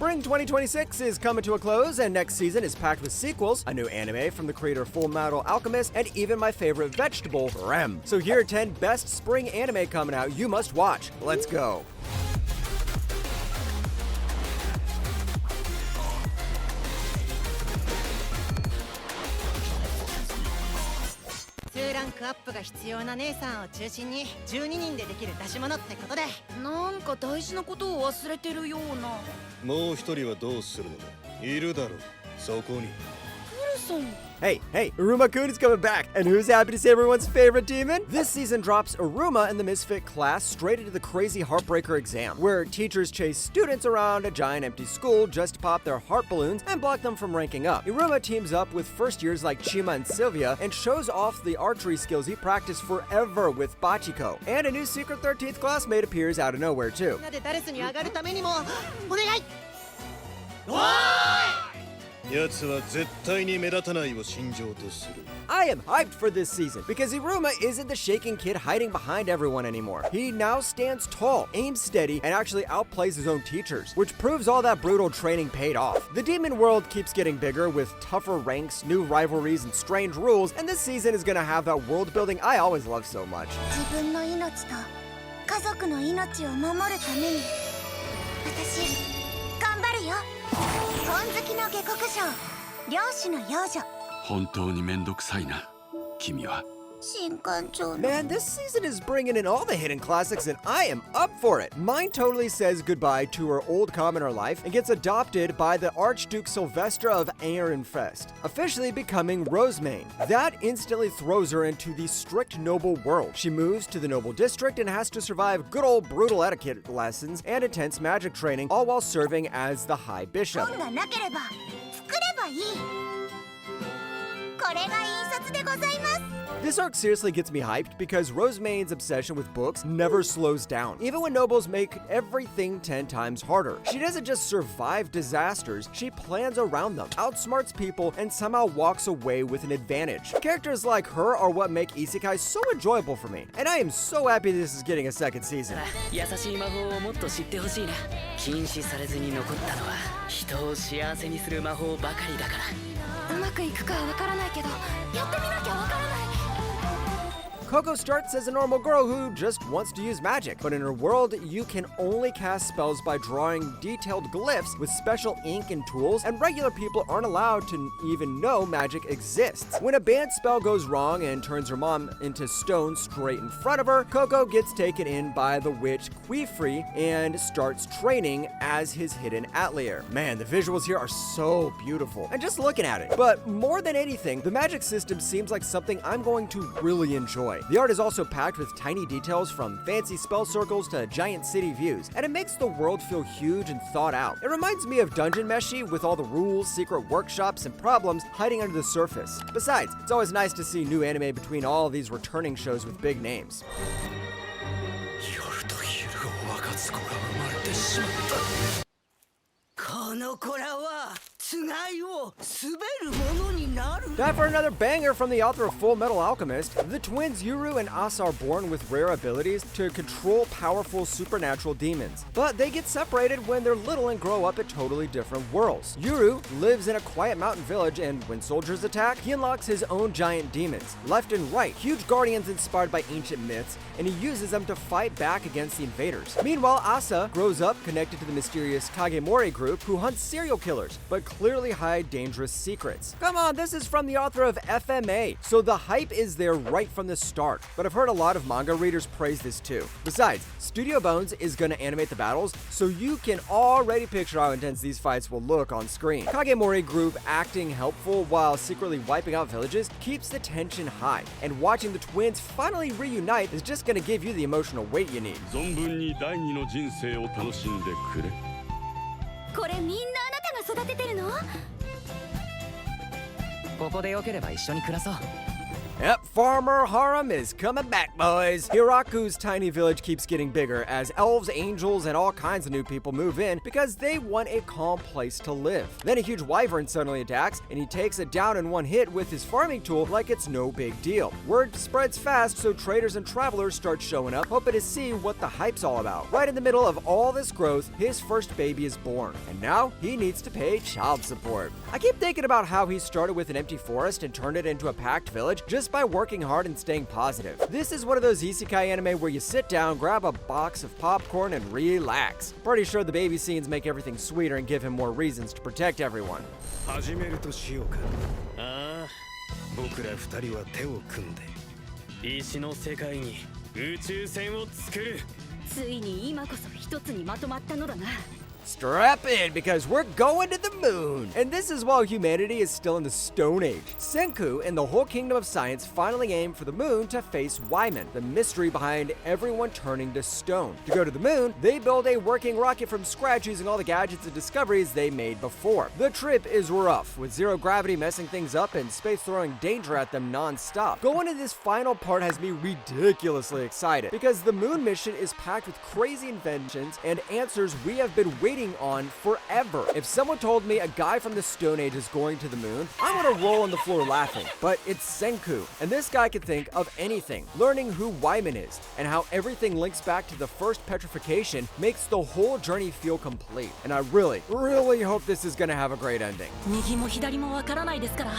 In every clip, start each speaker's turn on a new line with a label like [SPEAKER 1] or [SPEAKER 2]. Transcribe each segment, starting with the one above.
[SPEAKER 1] Spring 2026 is coming to a close, and next season is packed with sequels, a new anime from the creator of Full Metal Alchemist, and even my favorite vegetable, Rem. So here are 10 best spring anime coming out you must watch. Let's go. Hey, Iruma-kun is coming back! And who's happy to see everyone's favorite demon? This season drops Iruma and the Misfit class straight into the crazy Heartbreaker exam, where teachers chase students around a giant empty school just to pop their heart balloons and block them from ranking up. Iruma teams up with first years like Chima and Sylvia and shows off the archery skills he practiced forever with Bachiko. And a new secret 13th classmate appears out of nowhere too. I am hyped for this season because Iruma isn't the shaken kid hiding behind everyone anymore. He now stands tall, aims steady, and actually outplays his own teachers, which proves all that brutal training paid off. The demon world keeps getting bigger with tougher ranks, new rivalries, and strange rules, and this season is gonna have that world building I always love so much. Man, this season is bringing in all the hidden classics and I am up for it. Mine totally says goodbye to her old commoner life and gets adopted by the Archduke Sylvestra of Ehrenfest, officially becoming Rosemane. That instantly throws her into the strict noble world. She moves to the noble district and has to survive good old brutal etiquette lessons and intense magic training, all while serving as the High Bishop. This arc seriously gets me hyped because Rosemane's obsession with books never slows down, even when nobles make everything 10 times harder. She doesn't just survive disasters, she plans around them, outsmarts people, and somehow walks away with an advantage. Characters like her are what make isekai so enjoyable for me, and I am so happy this is getting a second season. Coco starts as a normal girl who just wants to use magic, but in her world, you can only cast spells by drawing detailed glyphs with special ink and tools, and regular people aren't allowed to even know magic exists. When a banned spell goes wrong and turns her mom into stone straight in front of her, Coco gets taken in by the witch Quifri and starts training as his hidden atelier. Man, the visuals here are so beautiful, and just looking at it. But more than anything, the magic system seems like something I'm going to really enjoy. The art is also packed with tiny details from fancy spell circles to giant city views, and it makes the world feel huge and thought out. It reminds me of Dungeon Meshi with all the rules, secret workshops, and problems hiding under the surface. Besides, it's always nice to see new anime between all these returning shows with big names. Time for another banger from the author of Full Metal Alchemist. The twins Yuru and Asa are born with rare abilities to control powerful supernatural demons, but they get separated when they're little and grow up at totally different worlds. Yuru lives in a quiet mountain village, and when soldiers attack, he unlocks his own giant demons, left and right, huge guardians inspired by ancient myths, and he uses them to fight back against the invaders. Meanwhile, Asa grows up connected to the mysterious Kagemori group who hunts serial killers, but clearly hide dangerous secrets. Come on, this is from the author of FMA, so the hype is there right from the start, but I've heard a lot of manga readers praise this too. Besides, Studio Bones is gonna animate the battles, so you can already picture how intense these fights will look on screen. Kagemori group acting helpful while secretly wiping out villages keeps the tension high, and watching the twins finally reunite is just gonna give you the emotional weight you need.
[SPEAKER 2] これみんなあなたが育ててるの？ここでよければ一緒に暮らそう。
[SPEAKER 1] Yep, Farmer Harem is coming back, boys. Hiraku's tiny village keeps getting bigger as elves, angels, and all kinds of new people move in because they want a calm place to live. Then a huge wyvern suddenly attacks, and he takes it down in one hit with his farming tool like it's no big deal. Word spreads fast, so traders and travelers start showing up, hoping to see what the hype's all about. Right in the middle of all this growth, his first baby is born, and now he needs to pay child support. I keep thinking about how he started with an empty forest and turned it into a packed village just by working hard and staying positive. This is one of those isekai anime where you sit down, grab a box of popcorn, and relax. Pretty sure the baby scenes make everything sweeter and give him more reasons to protect everyone.
[SPEAKER 2] 始めるとしようか。ああ、僕ら二人は手を組んで石の世界に宇宙船を作る。
[SPEAKER 3] ついに今こそ一つにまとまったのだな。
[SPEAKER 1] Strap in, because we're going to the moon! And this is while humanity is still in the Stone Age. Senku and the whole kingdom of science finally aim for the moon to face Wyman, the mystery behind everyone turning to stone. To go to the moon, they build a working rocket from scratch using all the gadgets and discoveries they made before. The trip is rough, with zero gravity messing things up and space throwing danger at them non-stop. Going to this final part has me ridiculously excited, because the moon mission is packed with crazy inventions and answers we have been waiting on forever. If someone told me a guy from the Stone Age is going to the moon, I'm gonna roll on the floor laughing. But it's Senku, and this guy can think of anything. Learning who Wyman is and how everything links back to the first petrification makes the whole journey feel complete. And I really, really hope this is gonna have a great ending.
[SPEAKER 3] 右も左もわからないですから、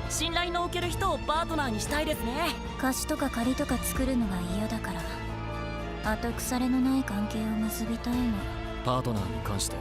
[SPEAKER 3] 信頼のおける人をパートナーにしたいですね。
[SPEAKER 4] 貸しとか借りとか作るのが嫌だから、後腐れのない関係を結びたいの。
[SPEAKER 5] パートナーに関して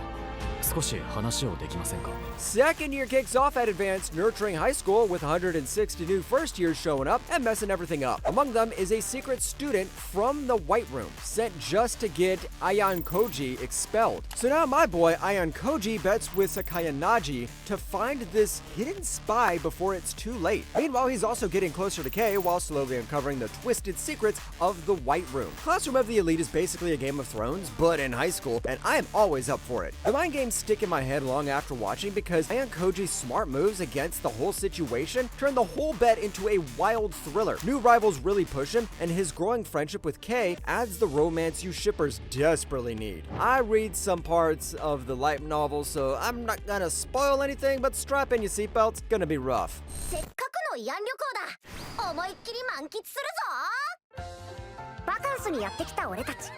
[SPEAKER 5] 少し話をできませんか？
[SPEAKER 1] Second year kicks off at Advanced Nurturing High School with 160 new first years showing up and messing everything up. Among them is a secret student from the White Room, sent just to get Ayan Koji expelled. So now my boy Ayan Koji bets with Sakaya Naji to find this hidden spy before it's too late. Meanwhile, he's also getting closer to Kei while slowly uncovering the twisted secrets of the White Room. Classroom of the Elite is basically a Game of Thrones, but in high school, and I am always up for it. The mind games stick in my head long after watching because Ayan Koji's smart moves against the whole situation turn the whole bet into a wild thriller. New rivals really push him, and his growing friendship with Kei adds the romance you shippers desperately need. I read some parts of the light novel, so I'm not gonna spoil anything, but strap in your seatbelts, gonna be rough.
[SPEAKER 6] せっかくの慰安旅行だ。思いっきり満喫するぞ。バカンスにやってきた俺たち。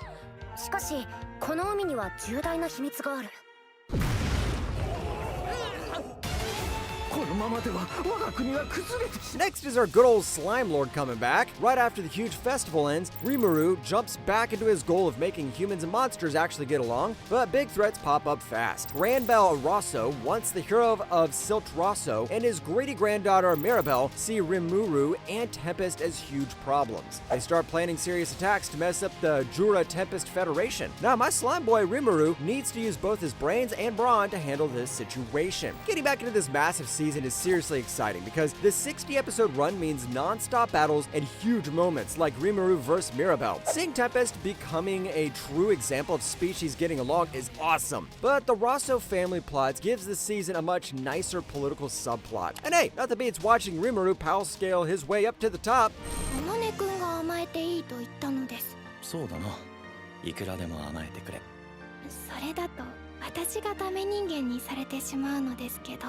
[SPEAKER 6] しかしこの海には重大な秘密がある。
[SPEAKER 1] Next is our good old Slime Lord coming back. Right after the huge festival ends, Rimuru jumps back into his goal of making humans and monsters actually get along, but big threats pop up fast. Granbel Rosso, once the hero of Silt Rosso, and his greedy granddaughter Mirabelle see Rimuru and Tempest as huge problems. They start planning serious attacks to mess up the Jura Tempest Federation. Now my slime boy Rimuru needs to use both his brains and brawn to handle this situation. Getting back into this massive season is seriously exciting because this 60-episode run means non-stop battles and huge moments like Rimuru vs. Mirabelle. Seeing Tempest becoming a true example of species getting along is awesome. But the Rosso family plots gives this season a much nicer political subplot. And hey, nothing beats watching Rimuru pal scale his way up to the top.
[SPEAKER 4] 天音くんが甘えていいと言ったのです。
[SPEAKER 5] そうだな。いくらでも甘えてくれ。
[SPEAKER 4] それだと私がダメ人間にされてしまうのですけど。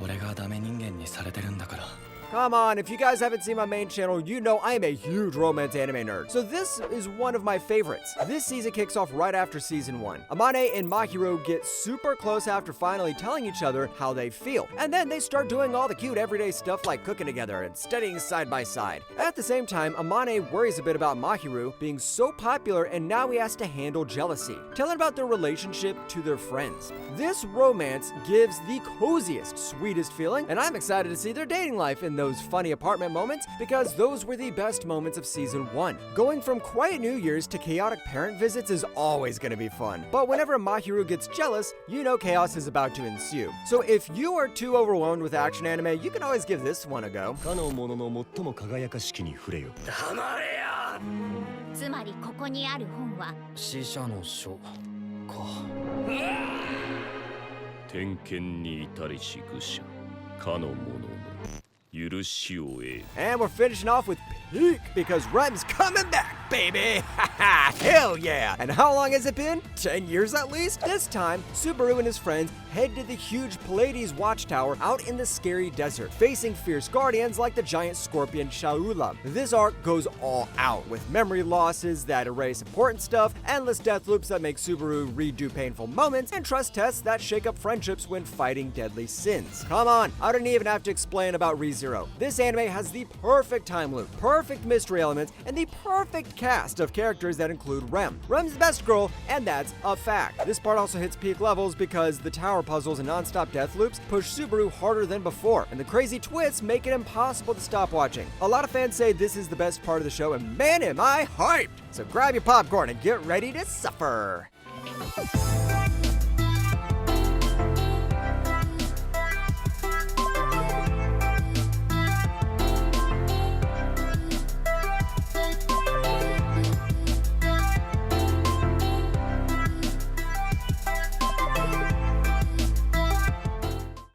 [SPEAKER 5] 俺がダメ人間にされてるんだから。
[SPEAKER 1] Come on, if you guys haven't seen my main channel, you know I am a huge romance anime nerd. So this is one of my favorites. This season kicks off right after season 1. Amane and Mahiro get super close after finally telling each other how they feel. And then they start doing all the cute everyday stuff like cooking together and studying side by side. At the same time, Amane worries a bit about Mahiro being so popular and now he has to handle jealousy, telling about their relationship to their friends. This romance gives the coziest, sweetest feeling, and I'm excited to see their dating life in those funny apartment moments because those were the best moments of season 1. Going from quiet New Year's to chaotic parent visits is always going to be fun. But whenever Mahiro gets jealous, you know chaos is about to ensue. So if you are too overwhelmed with action anime, you can always give this one a go.
[SPEAKER 2] かの者の最も輝かしきに触れよ。黙れよ。
[SPEAKER 6] つまりここにある本は
[SPEAKER 5] 死者の書か。
[SPEAKER 2] 天剣に至りし愚者かの者の。許しを得る。
[SPEAKER 1] And we're finishing off with peak because Rem's coming back, baby! Hell yeah! And how long has it been? 10 years at least? This time, Subaru and his friends head to the huge Pleiades watchtower out in the scary desert, facing fierce guardians like the giant scorpion Shaula. This arc goes all out, with memory losses that erase important stuff, endless death loops that make Subaru redo painful moments, and trust tests that shake up friendships when fighting deadly sins. Come on, I don't even have to explain about ReZero. This anime has the perfect time loop, perfect mystery elements, and the perfect cast of characters that include Rem. Rem's the best girl, and that's a fact. This part also hits peak levels because the tower puzzles and non-stop death loops push Subaru harder than before, and the crazy twists make it impossible to stop watching. A lot of fans say this is the best part of the show, and man am I hyped! So grab your popcorn and get ready to suffer!